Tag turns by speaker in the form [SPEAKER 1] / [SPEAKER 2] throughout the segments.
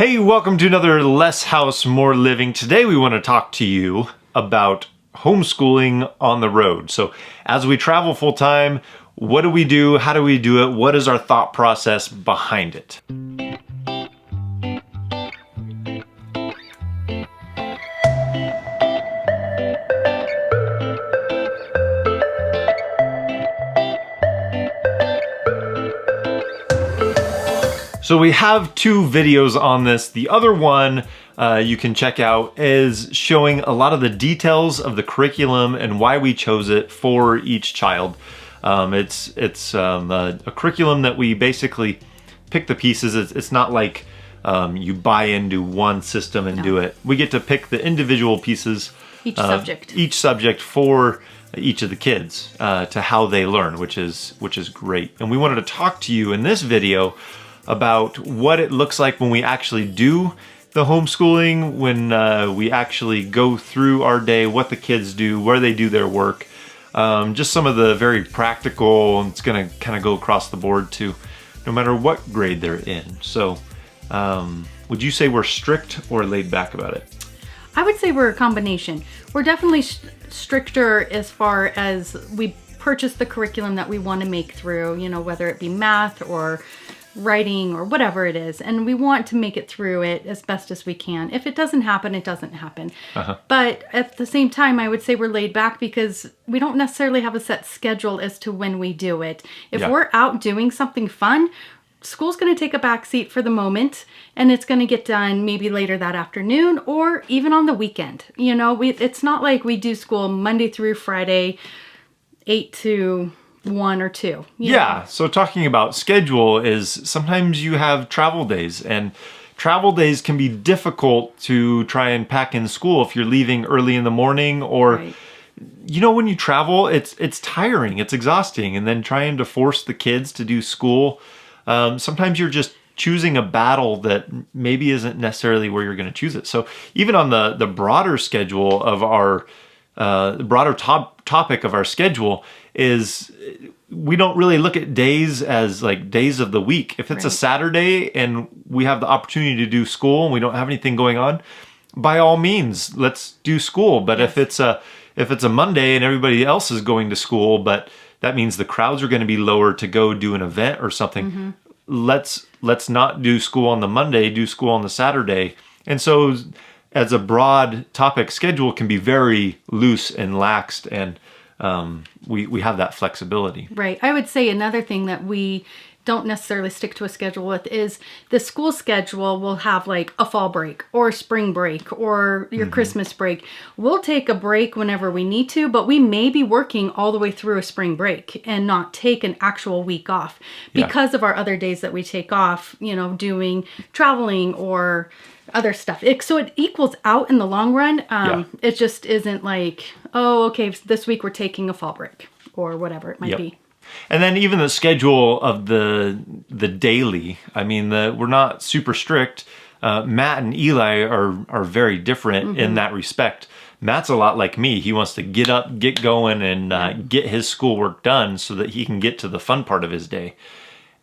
[SPEAKER 1] Hey, welcome to another Less House, More Living. Today we want to talk to you about homeschooling on the road. So as we travel full time, what do we do? How do we do it? What is our thought process behind it? So we have two videos on this. The other one you can check out is showing a lot of the details of the curriculum and why we chose it for each child. It's a curriculum that we basically pick the pieces. It's not like you buy into one system and do it. We get to pick the individual pieces.
[SPEAKER 2] Each subject.
[SPEAKER 1] Each subject for each of the kids to how they learn, which is great. And we wanted to talk to you in this video about what it looks like when we actually do the homeschooling, when we actually go through our day, what the kids do, where they do their work, just some of the very practical, and it's going to kind of go across the board too, no matter what grade they're in. So would you say we're strict or laid back about it?
[SPEAKER 2] I would say we're a combination. We're definitely stricter as far as we purchase the curriculum that we want to make through, whether it be math or writing or whatever it is, and we want to make it through it as best as we can. If it doesn't happen, it doesn't happen. But at the same time, I would say we're laid back because we don't necessarily have a set schedule as to when we do it. If we're out doing something fun, school's going to take a back seat for the moment, and it's going to get done maybe later that afternoon or even on the weekend. It's not like we do school Monday through Friday, 8 to 1 or 2.
[SPEAKER 1] Yeah, so talking about schedule is sometimes you have travel days, and travel days can be difficult to try and pack in school if you're leaving early in the morning or when you travel, it's tiring, it's exhausting, and then trying to force the kids to do school, sometimes you're just choosing a battle that maybe isn't necessarily where you're going to choose it. So even on the broader schedule of our the broader topic of our schedule is we don't really look at days as like days of the week. If it's a Saturday and we have the opportunity to do school and we don't have anything going on, by all means, let's do school. But if it's a Monday and everybody else is going to school, but that means the crowds are going to be lower to go do an event or something, let's not do school on the Monday, do school on the Saturday. And so as a broad topic, schedule can be very loose and laxed, and we have that flexibility.
[SPEAKER 2] Right. I would say another thing that we don't necessarily stick to a schedule with is the school schedule will have like a fall break or spring break or your Christmas break. We'll take a break whenever we need to, but we may be working all the way through a spring break and not take an actual week off because of our other days that we take off, doing traveling or other stuff. So it equals out in the long run. It just isn't like, oh, okay, this week we're taking a fall break or whatever it might be.
[SPEAKER 1] And then even the schedule of the daily, I mean, we're not super strict. Matt and Eli are very different in that respect. Matt's a lot like me. He wants to get up, get going, and get his schoolwork done so that he can get to the fun part of his day.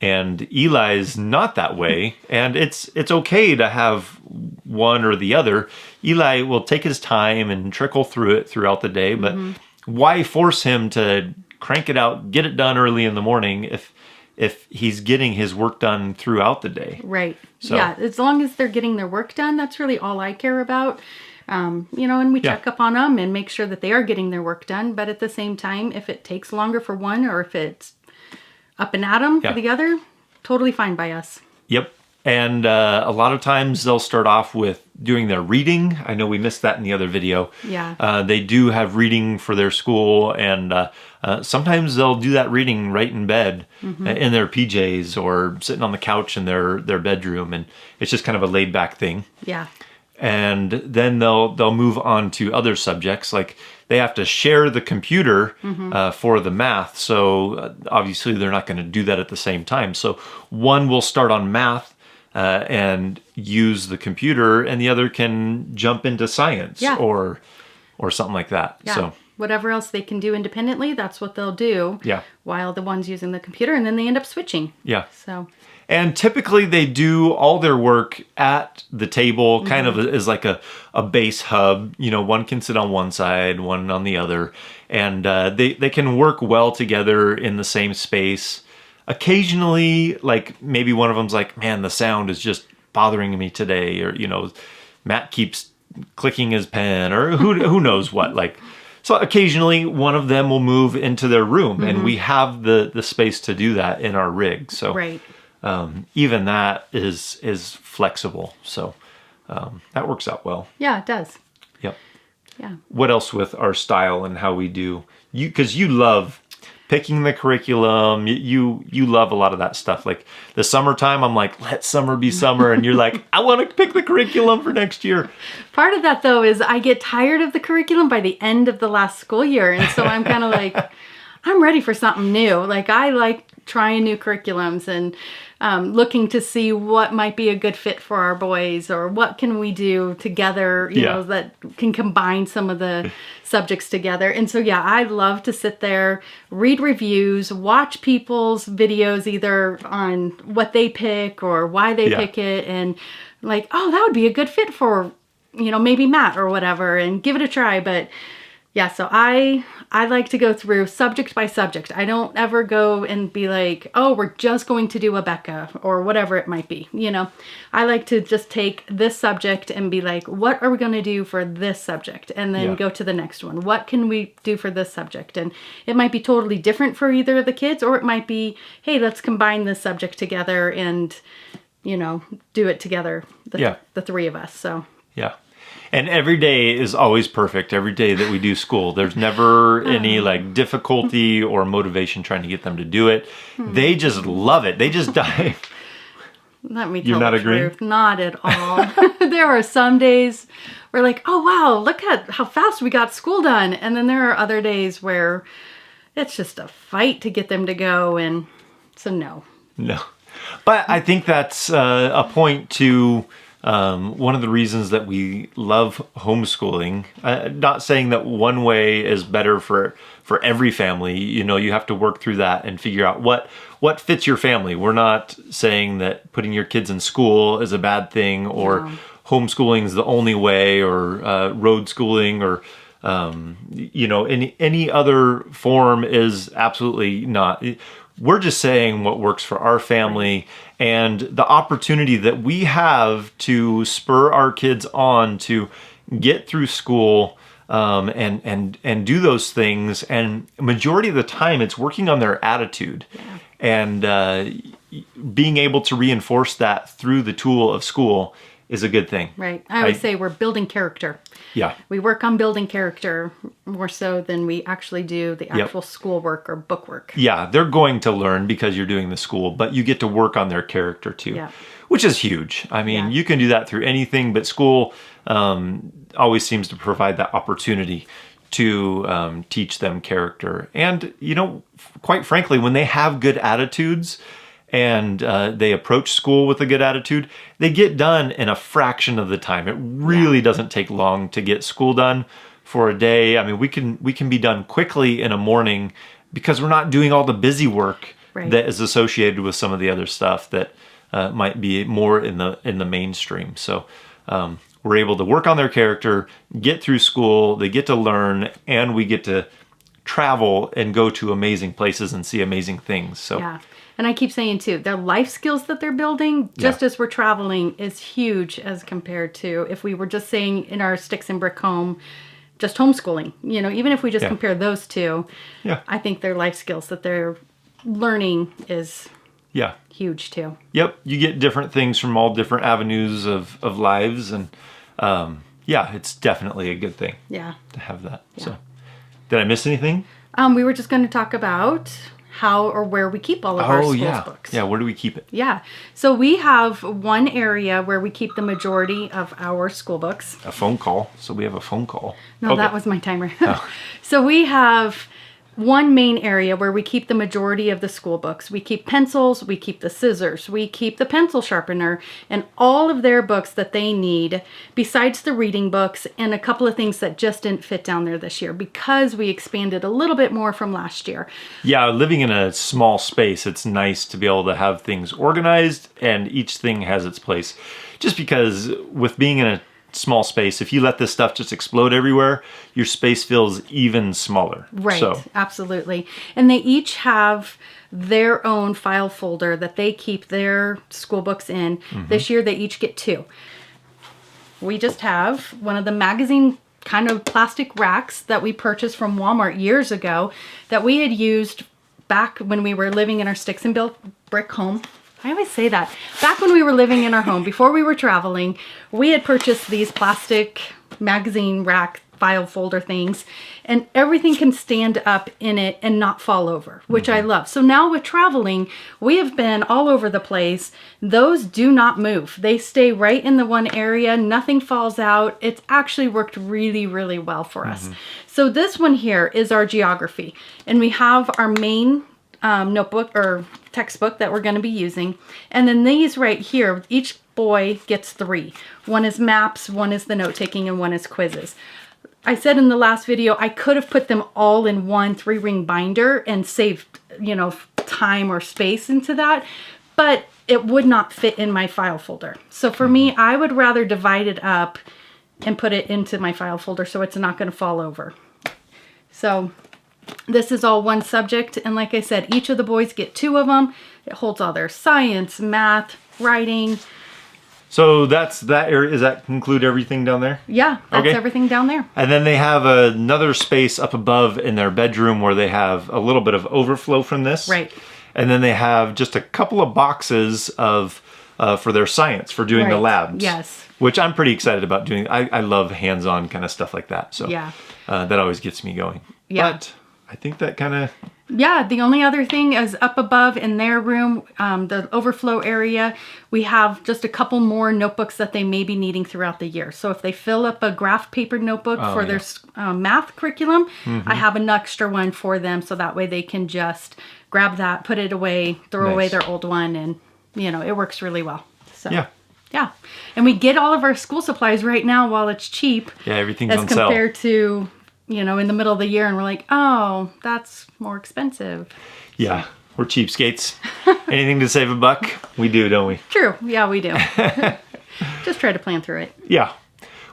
[SPEAKER 1] And Eli's not that way, and it's okay to have one or the other. Eli will take his time and trickle through it throughout the day, but why force him to crank it out, get it done early in the morning if he's getting his work done throughout the day?
[SPEAKER 2] Right. So, as long as they're getting their work done, that's really all I care about. And we check up on them and make sure that they are getting their work done. But at the same time, if it takes longer for one or if it's up and at 'em for the other, totally fine by us. Yep.
[SPEAKER 1] And a lot of times they'll start off with doing their reading. I know we missed that in the other video.
[SPEAKER 2] Yeah.
[SPEAKER 1] They do have reading for their school, and sometimes they'll do that reading right in bed in their PJs or sitting on the couch in their bedroom, and it's just kind of a laid back thing.
[SPEAKER 2] Yeah.
[SPEAKER 1] And then they'll move on to other subjects, like they have to share the computer for the math. So obviously they're not going to do that at the same time. So one will start on math and use the computer, and the other can jump into science or something like that.
[SPEAKER 2] Yeah.
[SPEAKER 1] So
[SPEAKER 2] whatever else they can do independently, that's what they'll do.
[SPEAKER 1] Yeah.
[SPEAKER 2] While the one's using the computer, and then they end up switching.
[SPEAKER 1] Yeah.
[SPEAKER 2] So.
[SPEAKER 1] And typically they do all their work at the table, kind of as like a base hub. You know, one can sit on one side, one on the other. And they can work well together in the same space. Occasionally, like maybe one of them's like, man, the sound is just bothering me today. Or, you know, Matt keeps clicking his pen, or who knows what. Like, so occasionally one of them will move into their room, and we have the space to do that in our rig. So
[SPEAKER 2] Right.
[SPEAKER 1] Even that is flexible. So that works out well.
[SPEAKER 2] Yeah, it does.
[SPEAKER 1] Yep.
[SPEAKER 2] Yeah.
[SPEAKER 1] What else with our style and how we do? Because you love picking the curriculum. You love a lot of that stuff. Like the summertime, I'm like, let summer be summer. And you're like, I want to pick the curriculum for next year.
[SPEAKER 2] Part of that, though, is I get tired of the curriculum by the end of the last school year. And so I'm kind of like, I'm ready for something new. Like, I like trying new curriculums and looking to see what might be a good fit for our boys, or what can we do together, you know, that can combine some of the subjects together. And so, yeah, I love to sit there, read reviews, watch people's videos, either on what they pick or why they pick it. And like, oh, that would be a good fit for, you know, maybe Matt or whatever, and give it a try. But yeah, so I like to go through subject by subject. I don't ever go and be like, oh, we're just going to do a Becca or whatever it might be. You know, I like to just take this subject and be like, what are we going to do for this subject? And then go to the next one. What can we do for this subject? And it might be totally different for either of the kids, or it might be, hey, let's combine this subject together and, you know, do it together, the three of us. So
[SPEAKER 1] yeah. And every day is always perfect. Every day that we do school, there's never any like difficulty or motivation trying to get them to do it. They just love it. They just dive.
[SPEAKER 2] Let me tell
[SPEAKER 1] You're not
[SPEAKER 2] the
[SPEAKER 1] agreeing?
[SPEAKER 2] truth. Not at all. There are some days where like, oh wow, look at how fast we got school done. And then there are other days where it's just a fight to get them to go. And so no.
[SPEAKER 1] But I think that's a point to one of the reasons that we love homeschooling. Not saying that one way is better for every family. You know, you have to work through that and figure out what fits your family. We're not saying that putting your kids in school is a bad thing, or homeschooling is the only way, or road schooling, or you know, any other form is absolutely not. We're just saying what works for our family, and the opportunity that we have to spur our kids on to get through school and do those things. And majority of the time, it's working on their attitude and being able to reinforce that through the tool of school is a good thing.
[SPEAKER 2] Right. I always say we're building character.
[SPEAKER 1] Yeah.
[SPEAKER 2] We work on building character more so than we actually do the actual schoolwork or book work.
[SPEAKER 1] Yeah, they're going to learn because you're doing the school, but you get to work on their character too, which is huge. I mean, you can do that through anything, but school always seems to provide that opportunity to teach them character. And, you know, quite frankly, when they have good attitudes and they approach school with a good attitude, they get done in a fraction of the time. It really doesn't take long to get school done for a day. I mean, we can be done quickly in a morning because we're not doing all the busy work that is associated with some of the other stuff that might be more in the mainstream. So we're able to work on their character, get through school, they get to learn, and we get to travel and go to amazing places and see amazing things. So
[SPEAKER 2] yeah. And I keep saying too, their life skills that they're building, just as we're traveling, is huge as compared to if we were just saying in our sticks and brick home, just homeschooling. You know, even if we just compare those two, I think their life skills that they're learning is huge too.
[SPEAKER 1] Yep, you get different things from all different avenues of lives, and it's definitely a good thing. To have that. Yeah. So, did I miss anything?
[SPEAKER 2] We were just going to talk about how or where we keep all of our school's books.
[SPEAKER 1] Yeah, where do we keep it?
[SPEAKER 2] Yeah. So we have one area where we keep the majority of our school books.
[SPEAKER 1] A phone call. So we have a phone call.
[SPEAKER 2] No, that was my timer. So we have one main area where we keep the majority of the school books. We keep pencils, we keep the scissors, we keep the pencil sharpener, and all of their books that they need, besides the reading books and a couple of things that just didn't fit down there this year because we expanded a little bit more from last year.
[SPEAKER 1] Yeah, living in a small space, it's nice to be able to have things organized and each thing has its place. Just because with being in a small space, if you let this stuff just explode everywhere, your space feels even smaller.
[SPEAKER 2] Right, so. Absolutely. And they each have their own file folder that they keep their school books in. This year they each get 2. We just have one of the magazine kind of plastic racks that we purchased from Walmart years ago that we had used back when we were living in our sticks and built brick home. I always say that. Back when we were living in our home, before we were traveling, we had purchased these plastic magazine rack file folder things, and everything can stand up in it and not fall over, which I love. So now with traveling, we have been all over the place. Those do not move. They stay right in the one area. Nothing falls out. It's actually worked really, really well for us. So this one here is our geography, and we have our main notebook or textbook that we're going to be using. And then these right here, each boy gets 3. One is maps, one is the note-taking, and one is quizzes. I said in the last video, I could have put them all in one 3-ring binder and saved, time or space into that, but it would not fit in my file folder. So for me, I would rather divide it up and put it into my file folder so it's not going to fall over. So this is all one subject, and like I said, each of the boys get 2 of them. It holds all their science, math, writing.
[SPEAKER 1] So that's that area. Does that include everything down there?
[SPEAKER 2] Yeah, that's everything down there.
[SPEAKER 1] And then they have another space up above in their bedroom where they have a little bit of overflow from this.
[SPEAKER 2] Right.
[SPEAKER 1] And then they have just a couple of boxes of for their science, for doing the labs.
[SPEAKER 2] Yes.
[SPEAKER 1] Which I'm pretty excited about doing. I love hands-on kind of stuff like that. So
[SPEAKER 2] yeah,
[SPEAKER 1] that always gets me going.
[SPEAKER 2] Yeah.
[SPEAKER 1] But I think that kind of...
[SPEAKER 2] Yeah, the only other thing is up above in their room, the overflow area, we have just a couple more notebooks that they may be needing throughout the year. So if they fill up a graph paper notebook for their math curriculum, I have an extra one for them. So that way they can just grab that, put it away, throw away their old one, and, it works really well. So yeah. And we get all of our school supplies right now while it's cheap.
[SPEAKER 1] Yeah, everything's on sale.
[SPEAKER 2] As compared to... in the middle of the year, and we're like, oh, that's more expensive.
[SPEAKER 1] Yeah, we're cheapskates. Anything to save a buck, we do, don't we?
[SPEAKER 2] True. Yeah, we do. Just try to plan through it.
[SPEAKER 1] Yeah.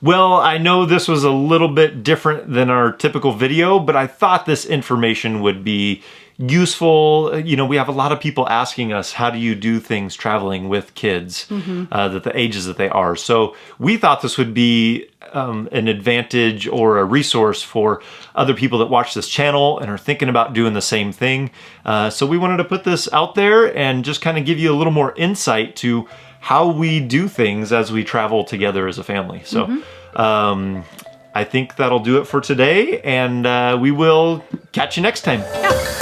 [SPEAKER 1] Well, I know this was a little bit different than our typical video, but I thought this information would be useful. We have a lot of people asking us, how do you do things traveling with kids, that the ages that they are. So we thought this would be an advantage or a resource for other people that watch this channel and are thinking about doing the same thing. So we wanted to put this out there and just kind of give you a little more insight to how we do things as we travel together as a family. So I think that'll do it for today, and we will catch you next time.
[SPEAKER 2] Yeah.